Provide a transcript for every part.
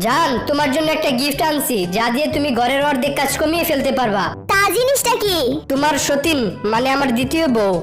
জান, তোমার জন্য একটা গিফট আনছি যা দিয়ে তুমি ঘরের অর্ধেক কাজ কমিয়ে ফেলতে পারবা। তা জিনিসটা কি? তোমার সতীন মানে আমার দ্বিতীয় বউ।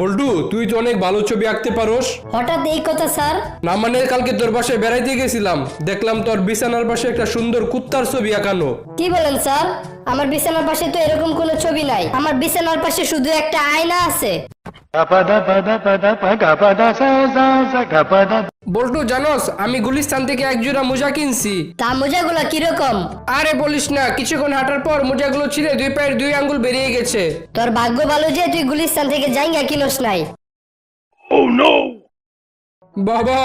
বল্টু, তুই তো অনেক ভালো ছবি আঁকতে পারোস। হঠাৎ এই কথা স্যার? না মানে কালকে তোর বাসায় বেড়াইতে গেছিলাম, দেখলাম তোর বিছানার পাশে একটা সুন্দর কুত্তার ছবি আঁকানো। কি বলেন স্যার? আমার বিছানার পাশে তো এরকম কোনো ছবি নাই। আমার বিছানার পাশে শুধু একটা আয়না আছে। বল্টু জানোস, আমি গুলিস্তান থেকে এক জোড়া মোজা কিনছি। তা মোজাগুলো কিরকম? আরে বলিস না, কিছুক্ষণ হাঁটার পর মোজাগুলো ছিঁড়ে দুই পায়ের দুই আঙ্গুল বেরিয়ে গেছে। তোর ভাগ্য ভালো যে তুই গুলিস্তান থেকে জাইঙ্গা কিনোস নাই। বাবা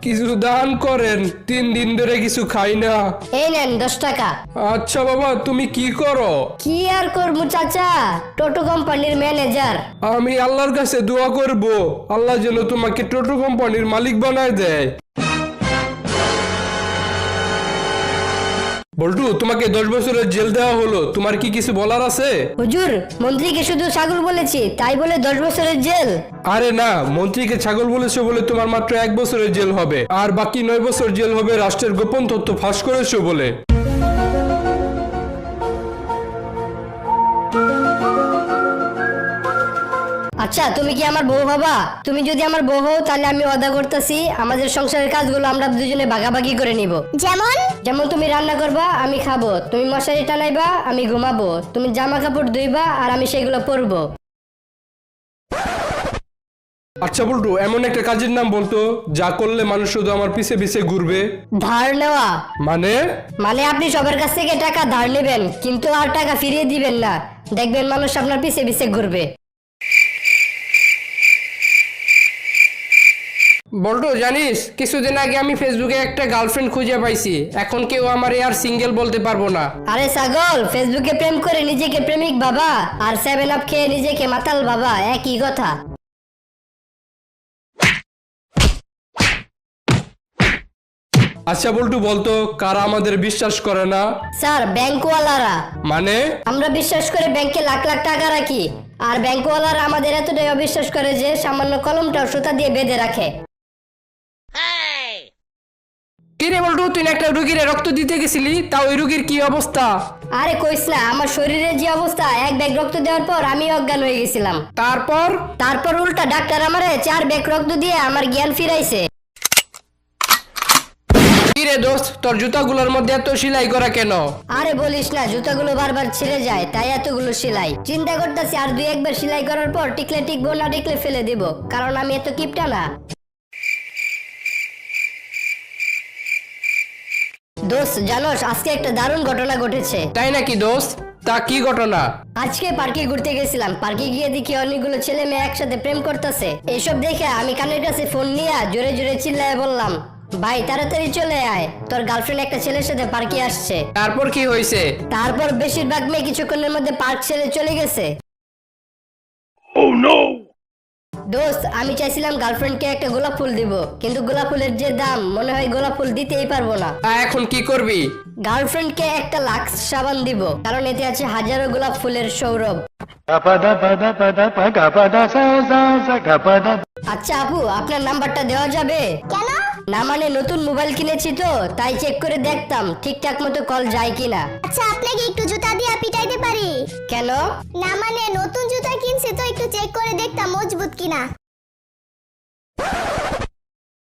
কিছু দান করেন, 3 দিন ধরে কিছু খাই না। এই নেন 10 টাকা। আচ্ছা বাবা, তুমি কি করো? কি আর করবো চাচা, টোটো কোম্পানির ম্যানেজার। আমি আল্লাহর কাছে দোয়া করব, আল্লাহ যেন তোমাকে টোটো কোম্পানির মালিক বানায় দেয়। বল্টু, তোমাকে 10 বছরের জেল দেওয়া হলো, তোমার কি কিছু বলার আছে? হুজুর, মন্ত্রীকে শুধু ছাগল বলেছি তাই বলে 10 বছরের জেল? আরে না, মন্ত্রীকে ছাগল বলেছো বলে তোমার মাত্র 1 বছরের জেল হবে, আর বাকি 9 বছর জেল হবে রাষ্ট্রের গোপন তথ্য ফাঁস করেছো বলে। আচ্ছা, তুমি কি আমার বউ হবা? তুমি যদি আমার বউ হও তাহলে আমি ওয়াদা করতেছি আমাদের সংসারের কাজগুলো আমরা দুজনে ভাগাভাগি করে নিব। যেমন? যেমন তুমি রান্না করবা, আমি খাবো, তুমি মশারি টানাইবা, আমি ঘুমাবো, তুমি জামা কাপড় ধুইবা আর আমি সেগুলো পরবো। আচ্ছা বল্টু, এমন একটা কাজের নাম বলতো যা করলে মানুষ শুধু আমার পিছে পিছে ঘুরবে। ধার নেওয়া। মানে? মানে আপনি সবার কাছ থেকে টাকা ধার নেবেন কিন্তু আর টাকা ফিরিয়ে দিবেন না, দেখবেন মানুষ আপনার পিছে পিছে ঘুরবে। বল্টু জানিস, কিছুদিন আগে আমি ফেসবুকে একটা গার্লফ্রেন্ড খুঁজে পাইছি, এখন কেউ আমার আর সিঙ্গেল বলতে পারবো না। আরে ছাগল, ফেসবুকে প্রেম করে নিজেকে প্রেমিক বাবা আর 7 আপ খেয়ে নিজেকে মাতাল বাবা, একই কথা। আচ্ছা বল্টু বলতো, কারা আমাদের বিশ্বাস করে না? স্যার, ব্যাংকওয়ালারা। মানে? আমরা বিশ্বাস করে ব্যাংকে লাখ লাখ টাকা রাখি আর ব্যাংকওয়ালারা আমাদের এতটাই অবিশ্বাস করে যে সামান্য কলমটাও সুতা দিয়ে বেঁধে রাখে। কি রে বল্টু, তুই একটা রুগীর রক্ত দিতে গেছিলি, তা ওই রুগীর কি অবস্থা? আরে কইস না, আমার শরীরের যে অবস্থা, 1 ব্যাগ রক্ত দেওয়ার পর আমি অজ্ঞান হয়ে গেছিলাম। তারপর উল্টা ডাক্তার আমারে 4 ব্যাগ রক্ত দিয়ে আমার জ্ঞান ফিরাইছে। কি রে দোস্ত, তোর জুতাগুলোর মধ্যে এত সেলাই করা কেন? আরে বলিস না, জুতাগুলো বারবার ছিঁড়ে যায় তাই এতগুলো সেলাই। চিন্তা করতেছি আর 2-1 বার সেলাই করার পর টিকলে টিকবো, না টিকলে ফেলে দিব, কারণ আমি এত কিপটা না। দোস্ত জানোস, আজকে একটা দারুণ ঘটনা ঘটেছে। তাই নাকি দোস্ত? তা কি ঘটনা? আজকে পার্কে ঘুরতে গেছিলাম, পার্কে গিয়ে দেখি অনেকগুলো ছেলে মেয়ে একসাথে প্রেম করতেছে। এইসব দেখে আমি কানের কাছে ফোন নিয়ে জোরে জোরে চিল্লায় বললাম, ভাই তাড়াতাড়ি চলে আয়, তোর গার্লফ্রেন্ড একটা ছেলের সাথে পার্কে আসছে। তারপর কি হয়েছে? তারপর বেশিরভাগ মেয়ে কিছুক্ষণের মধ্যে পার্ক ছেড়ে চলে গেছে। দোস্ত, আমি চাইছিলাম গার্লফ্রেন্ডকে একটা গোলাপ ফুল দিব, কিন্তু গোলাপ ফুলের যে দাম, মনে হয় গোলাপ ফুল দিতেই পারবো না। তা এখন কি করবি? গার্লফ্রেন্ডকে একটা লাক্স সাবান দিব, কারণ এতে আছে হাজারো গোলাপ ফুলের সৌরভ। আচ্ছা আপু, আপনার নাম্বারটা দেওয়া যাবে? কেন? না মানে নতুন মোবাইল কিনেছি তো, তাই চেক করে দেখতাম ঠিকঠাক মতো কল যায় কিনা। আচ্ছা, আপনাকে একটু জুতা দিয়ে পিটাইতে পারি? কেন? না মানে নতুন জুতা কিনছি তো একটু চেক করে দেখতাম মজবুত কিনা।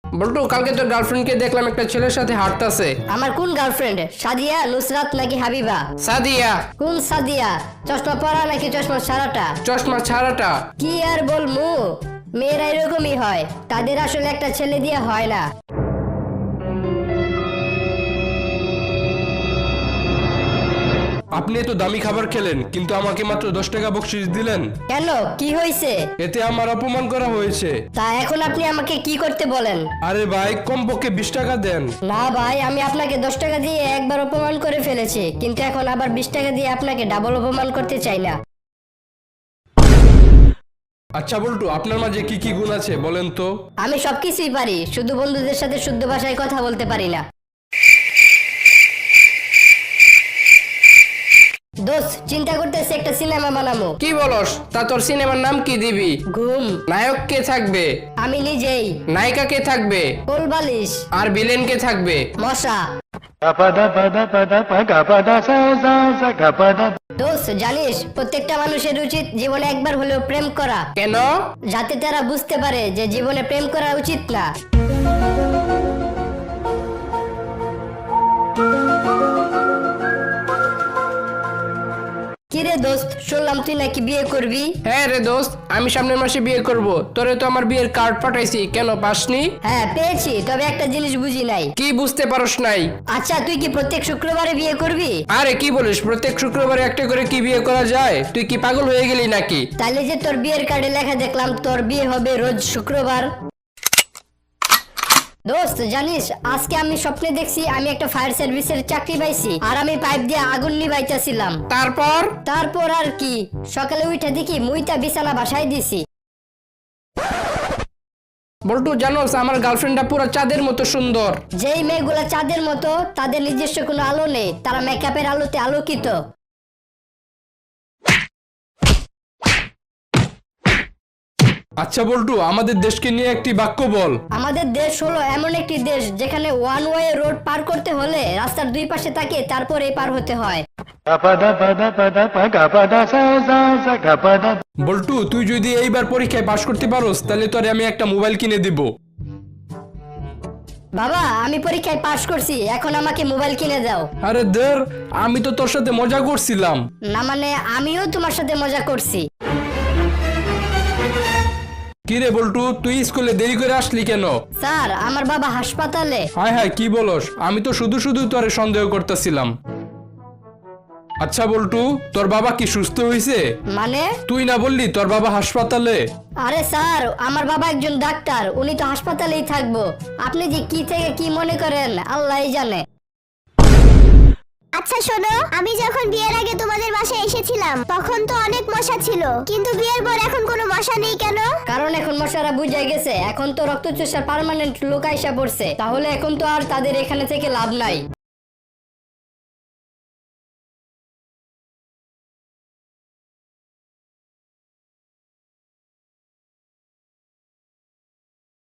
বল্টু, কালকে তোর গার্লফ্রেন্ডকে দেখলাম একটা ছেলের সাথে হাঁটতাছে। আমার কোন গার্লফ্রেন্ড? সাদিয়া, নুসরাত নাকি হাবিবা? সাদিয়া। কোন সাদিয়া? চশমা পরা নাকি চশমা ছাড়াটা? চশমা ছাড়াটা। কি আর বলমু, মেয়েরা এরকমই হয়, তাদের আসলে একটা ছেলে দিয়ে হয় না। আপনি এত দামি খাবার খেলেন কিন্তু আমাকে মাত্র 10 টাকা বকশিশ দিলেন। কেন, কি হয়েছে? এতে আমার অপমান করা হয়েছে। তা এখন আপনি আমাকে কি করতে বলেন? আরে ভাই, কমপক্ষে 20 টাকা দেন। না ভাই, আমি আপনাকে 10 টাকা দিয়ে একবার অপমান করে ফেলেছি, কিন্তু এখন আবার 20 টাকা দিয়ে আপনাকে ডাবল অপমান করতে চাই না। আচ্ছা বল্টু, আপনার মাঝে কি কি গুণ আছে বলেন তো? আমি সবকিছুই পারি, শুধু বন্ধুদের সাথে শুদ্ধ ভাষায় কথা বলতে পারি না। দোস্ত চিন্তা করতেছি একটা সিনেমা বানাবো। কি বলস? তা তোর সিনেমার নাম কি দিবি? ঘুম। নায়ক কে থাকবে? আমি নিজেই। নায়িকা কে থাকবে? কোলবালিশ। আর ভিলেন কে থাকবে? মশা। দোস্ত জানিস প্রত্যেকটা মানুষের উচিত জীবনে একবার হলেও প্রেম করা, কেন? যাতে তারা বুঝতে পারে যে জীবনে প্রেম করা উচিত না। কিরে দোস্ত, শুনলাম তুই নাকি বিয়ে করবি? হ্যাঁ রে দোস্ত, আমি সামনের মাসে বিয়ে করব। তোরে তো আমার বিয়ের কার্ড পাঠাইছি, কেন পাসনি? হ্যাঁ পেয়েছি, তবে একটা জিনিস বুঝি নাই। কি বুঝতে পারস নাই? আচ্ছা তুই কি প্রত্যেক শুক্রবারে বিয়ে করবি? আরে কি বলিস, প্রত্যেক শুক্রবারে একটা করে কি বিয়ে করা যায়? তুই কি পাগল হয়ে গেলি নাকি? তাইলে যে তোর বিয়ের কার্ডে লেখা দেখলাম তোর বিয়ে হবে রোজ শুক্রবার। দোস্ত জানিস আজকে আমি স্বপ্নে দেখছি আমি একটা ফায়ার সার্ভিসের চাকরি পাইছি, আর আমি পাইপ দিয়ে আগুন নিভাইতেছিলাম। তারপর আর কি, সকালে উঠে দেখি মুইতা বিছানা বাসায় দিছি। বল্টু জানোস আমার গার্লফ্রেন্ডটা পুরো চাঁদের মতো সুন্দর। যেই মেয়েগুলা চাঁদের মতো তাদের নিজস্ব কোনো আলো নেই, তারা মেকআপের আলোতে আলোকিত। আচ্ছা বল্টু, আমাদের দেশকে নিয়ে একটি বাক্য বল। আমাদের দেশ হলো এমন একটি দেশ যেখানে ওয়ান ওয়ে রোড পার করতে হলে রাস্তার দুই পাশে তাকিয়ে তারপরে পার হতে হয়। বল্টু, তুই যদি এইবার পরীক্ষায় পাশ করতে পারোস তাহলে তোরে আমি একটা মোবাইল কিনে দিব। বাবা আমি পরীক্ষায় পাশ করছি, এখন আমাকে মোবাইল কিনে দাও। আরে দের, আমি তো তোর সাথে মজা করছিলাম। না মানে আমিও তোমার সাথে মজা করছি। কিরে বল্টু, তুই স্কুলে দেরি করে আসলি কেন? স্যার আমার বাবা হাসপাতালে। হায় হায়, কি বলস? আমি তো শুধু শুধু তোরে সন্দেহ করতেছিলাম। আচ্ছা বল্টু, তোর বাবা কি সুস্থ হয়েছে? মানে? তুই না বললি তোর বাবা হাসপাতালে? আরে স্যার আমার বাবা একজন ডাক্তার, উনি তো হাসপাতালেই থাকবো। আপনি যে কি থেকে কি মনে করেন আল্লাহই জানে। আচ্ছা শোনো, আমি যখন বিয়ের আগে তোমাদের বাসায় এসেছিলাম তখন তো অনেক মশা ছিল, কিন্তু বিয়ের পর এখন কোনো মশা নেই কেন? কারণ এখন মশারা বুঝে গেছে এখন তো রক্তচোষার পার্মানেন্ট লোক আইসা পড়ছে, তাহলে এখন তো আর তাদের এখানে থেকে লাভ নাই।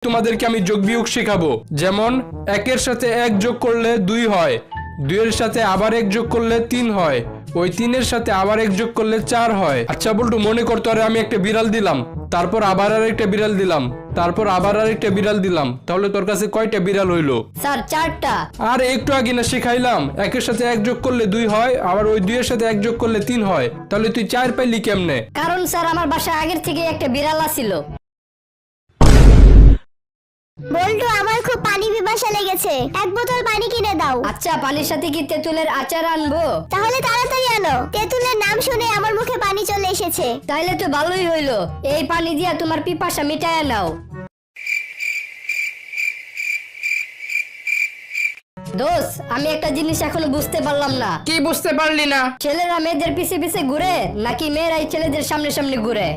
তোমাদেরকে আমি যোগ বিয়োগ শেখাবো। যেমন 1-এর সাথে 1 যোগ করলে 2 হয়, 2-এর সাথে আবার 1 যোগ করলে 3 হয়, ওই 3-এর সাথে আবার 1 যোগ করলে 4 হয়। আচ্ছা বল্টু, মনে কর তোরে আমি একটা বিড়াল দিলাম, তারপর আবার আরেকটা বিড়াল দিলাম, তারপর আবার আরেকটা বিড়াল দিলাম, তাহলে তোর কাছে কয়টা বিড়াল হইলো? স্যার 4টা। আর একটু আগে না শেখাইলাম 1-এর সাথে 1 যোগ করলে 2 হয়, আবার ওই 2-এর সাথে 1 যোগ করলে 3 হয়, তাহলে তুই 4 পাইলি কেমনে? কারণ স্যার আমার বাসায় আগের থেকে একটা বিড়াল আছিল। বল্টু আমার খুব পানি পিপাসা লেগেছে, 1 বোতল পানি কিনে দাও। আচ্ছা পানির সাথে কি তেঁতুলের আচার আনবো? তাহলে তাড়াতাড়ি আনো, তেঁতুলের নাম শুনে আমার মুখে পানি চলে এসেছে। তাইলে তো ভালোই হইলো, এই পানি দিয়া তোমার পিপাসা মিটায়া নাও। দোস্ত আমি একটা জিনিস এখনো বুঝতে পারলাম না। কি বুঝতে পারলি না? ছেলেরা মেয়েদের পিছে পিছে ঘুরে নাকি মেয়েরাই ছেলেদের সামনে সামনে ঘুরে?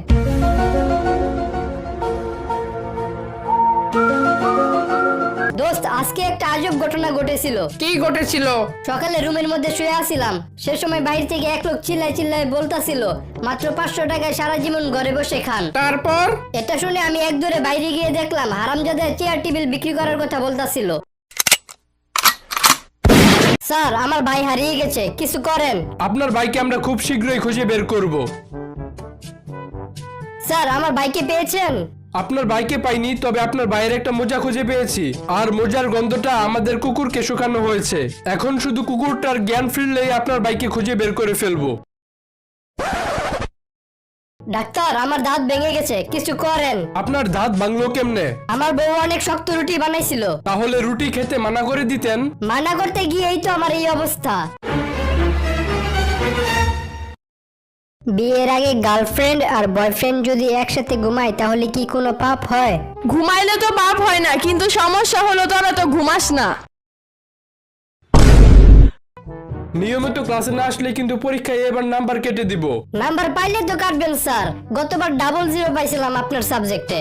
দোস্ত আজকে একটা আজব ঘটনা ঘটেছিল। কি ঘটেছিল? সকালে রুমের মধ্যে শুয়ে আছিলাম, সে সময় বাইরে থেকে এক লোক চিল্লায় চিল্লায় বলতাছিল মাত্র 500 টাকায় সারা জীবন ঘরে বসে খান। তারপর? এটা শুনে আমি এক দৌড়ে বাইরে গিয়ে দেখলাম হারামজাদা চেয়ার টেবিল বিক্রি করার কথা বলতাছিল। স্যার আমার ভাই হারিয়ে গেছে, কিছু করেন। আপনার ভাইকে আমরা খুব শীঘ্রই খুঁজে বের করব। স্যার আমার ভাইকে পেয়েছেন? আপনার ভাইকে পাইনি, তবে আপনার ভাইয়ের একটা মোজা খুঁজে পেয়েছি, আর মোজার গন্ধটা আমাদের কুকুরকে শুকানো হয়েছে। এখন শুধু কুকুরটার জ্ঞান ফিরলেই আপনার ভাইকে খুঁজে বের করে ফেলবো। ডাক্তার আমার দাঁত ভেঙে গেছে, কিছু করেন। আপনার দাঁত ভাঙলো কেমনে? আমার বউ অনেক শক্ত রুটি বানাইছিল। তাহলে রুটি খেতে মানা করে দিতেন। মানা করতে গিয়েই তো আমার এই অবস্থা। বিয়ের আগে গার্লফ্রেন্ড আর বয়ফ্রেন্ড যদি একসাথে ঘুমায় তাহলে কি কোনো পাপ হয়? ঘুমাইলে তো পাপ হয় না, কিন্তু সমস্যা হলো তোরা তো ঘুমাস না। নিয়মিত ক্লাসে না আসলে কিন্তু পরীক্ষায় এবার নাম্বার কেটে দিব। নাম্বার পাইলে তো কাটবেন স্যার, গতবার 00 পাইছিলাম আপনার সাবজেক্টে।